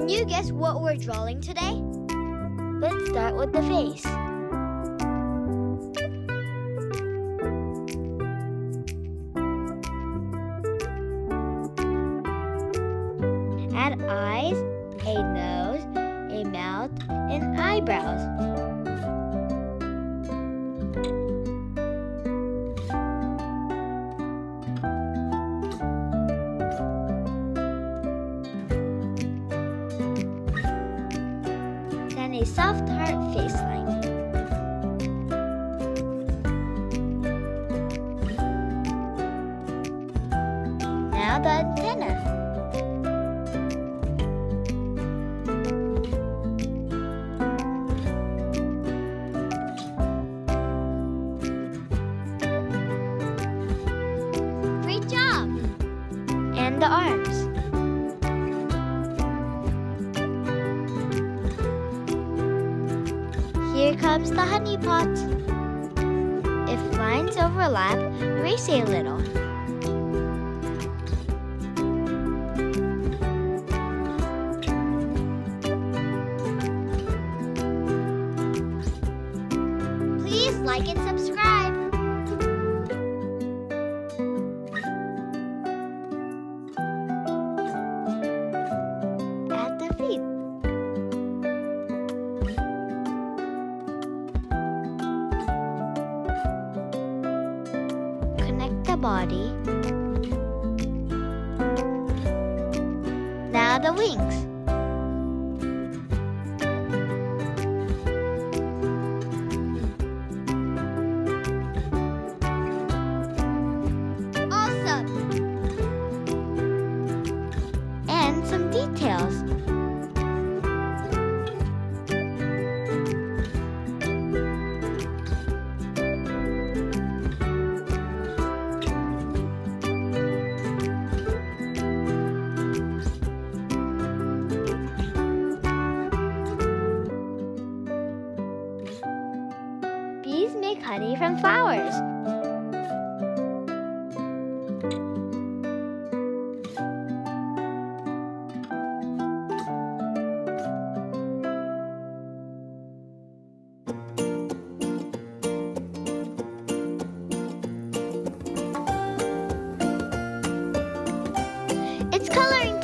Can you guess what we're drawing today? Let's start with the face. Add eyes, a nose, a mouth, and eyebrows. Then a soft heart face line. Now the antenna. Great job! And the arms. Here comes the honey pot. If lines overlap, erase a little. Please like and subscribe. At the feet. Connect the body. Now the wings. Awesome! And some details. Bees make honey from flowers. It's coloring